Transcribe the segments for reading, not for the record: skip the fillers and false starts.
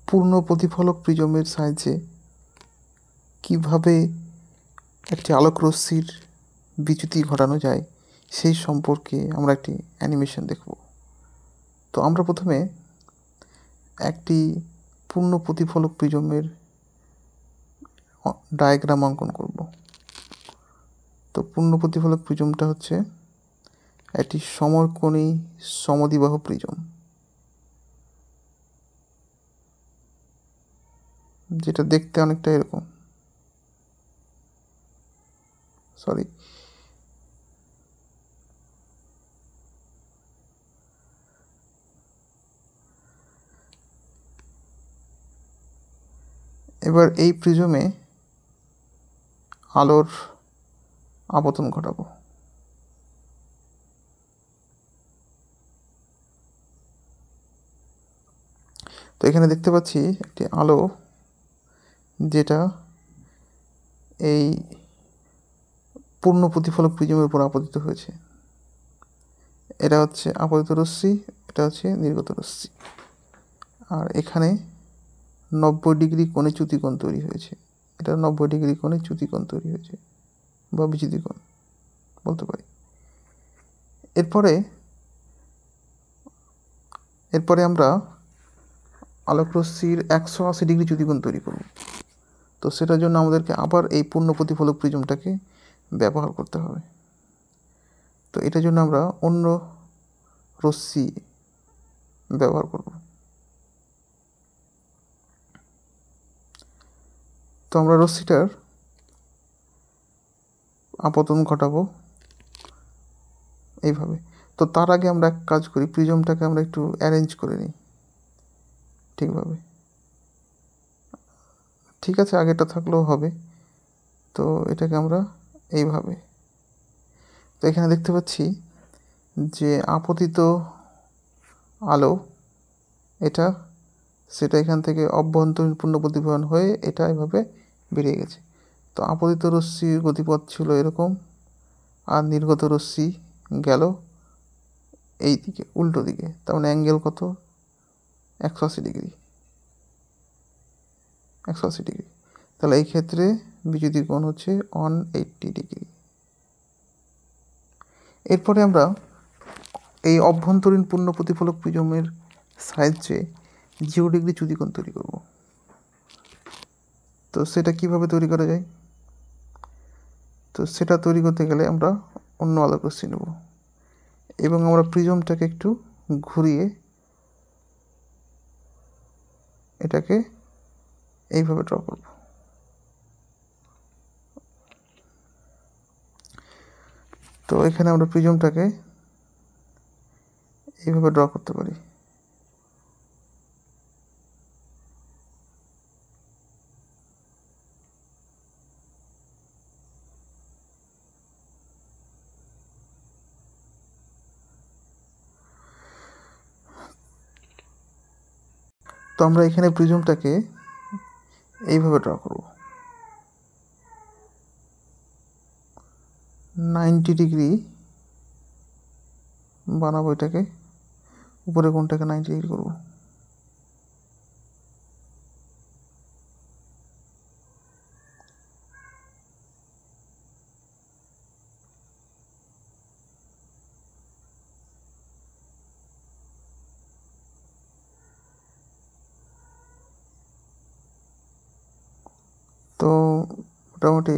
পূর্ণ প্রতিফলক প্রিজমের সাহায্যে কিভাবে একটি আলোক রশ্মির বিচ্যুতি ঘটানো যায় সেই সম্পর্কে আমরা একটি অ্যানিমেশন দেখব। তো আমরা প্রথমে একটি পূর্ণ প্রতিফলক প্রিজমের ডায়াগ্রাম অঙ্কন করব। তো পূর্ণ প্রতিফলক প্রিজমটা হচ্ছে একটি সমকোণী সমদ্বিবাহু প্রিজম, যেটা দেখতে অনেকটা এরকম। এবার এই প্রিজমে আলোর আপতন ঘটাবো। তো এখানে দেখতে পাচ্ছি একটি আলো যেটা এই পূর্ণ প্রতিফলক প্রিজমের উপর আপতিত হয়েছে। এটা হচ্ছে আপতিত রশ্মি, এটা হচ্ছে নির্গত রশ্মি। আর এখানে 90 ডিগ্রি কোণে চ্যুতিকোণ তৈরি হয়েছে। এটা 90 ডিগ্রি কোণে চ্যুতিকোণ তৈরি হয়েছে বা বিচ্যুতিকোণ বলতে পারি। এরপরে আমরা আলোক রশ্মির 180 ডিগ্রি চ্যুতিকোণ তৈরি করব। তো সেটার জন্য আমাদেরকে আবার এই পূর্ণ প্রতিফলক প্রিজমটাকে ব্যবহার করতে হবে। তো এটার জন্য আমরা অন্য রশ্মি ব্যবহার করব। তো আমরা রশ্মিটার আপতন ঘটাবো এইভাবে। তো তার আগে আমরা এক কাজ করি, প্রিজমটাকে আমরা একটু অ্যারেঞ্জ করে নিই ঠিকভাবে। ঠিক আছে, আগেটা থাকলেও হবে। তো এটাকে আমরা এইভাবে, তো এখানে দেখতে পাচ্ছি যে আপতিত আলো এটা, সেটা এখান থেকে অভ্যন্তরীণ পূর্ণ প্রতিফলন হয়ে এটা এভাবে বেরিয়ে গেছে। তো আপতিত রশ্মির গতিপথ ছিল এরকম, আর নির্গত রশ্মি গেল এই দিকে, উল্টো দিকে। তার মানে অ্যাঙ্গেল কত? 180 ডিগ্রি। 180 ডিগ্রি। তাহলে এই ক্ষেত্রে বিচ্যুতি কোণ হচ্ছে 180 ডিগ্রি। এরপরে আমরা এই অভ্যন্তরীণ পূর্ণ প্রতিফলক প্রিজমের সাহায্যে 0 ডিগ্রি চ্যুতিকোণ তৈরি করব। তো সেটা কিভাবে তৈরি করা যায়? তো সেটা তৈরি করতে গেলে আমরা অন্য আলোক রশ্মি নেব এবং আমরা প্রিজমটাকে একটু ঘুরিয়ে এটাকে এইভাবে ড্র করব। তো এখানে আমরা প্রিজমটাকে এইভাবে ড্র করতে পারি। তো আমরা এখানে প্রিজমটাকে এইভাবে ড্র করব। 90 ডিগ্রি বানাবো এটাকে, উপরে কোণটাকে 90 ডিগ্রি করব। তো মোটামুটি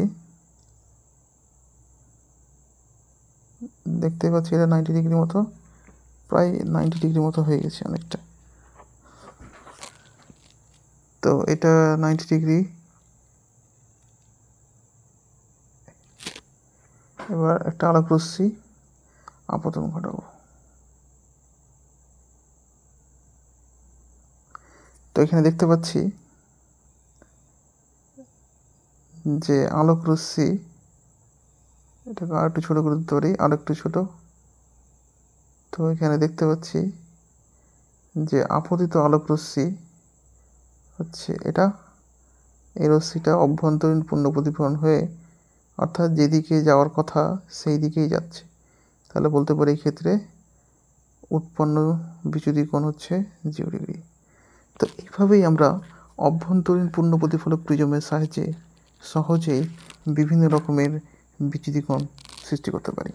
দেখতে পাচ্ছি এটা 90 ডিগ্রি মতো, প্রায় 90 ডিগ্রি মতো হয়ে গেছে অনেকটা। তো এটা 90 ডিগ্রি। এবার একটা আলোক রশ্মি আপতন ঘটাবো। তো এখানে দেখতে পাচ্ছি যে আলোক রশ্মি, এটাকে আর একটু ছোটো করে দিতে পারি, আর একটু ছোটো। তো এখানে দেখতে পাচ্ছি যে আপতিত আলোক রশ্মি হচ্ছে এটা, এই রশ্মিটা অভ্যন্তরীণ পূর্ণ প্রতিফলন হয়ে, অর্থাৎ যেদিকে যাওয়ার কথা সেই দিকেই যাচ্ছে। তাহলে বলতে পারি এই ক্ষেত্রে উৎপন্ন বিচ্যুতি কোণ হচ্ছে 0 ডিগ্রি। তো এইভাবেই আমরা অভ্যন্তরীণ পূর্ণ প্রতিফলক প্রিজমের সাহায্যে সহজেই বিভিন্ন রকমের বিচ্যুতিকোণ সৃষ্টি করতে পারি।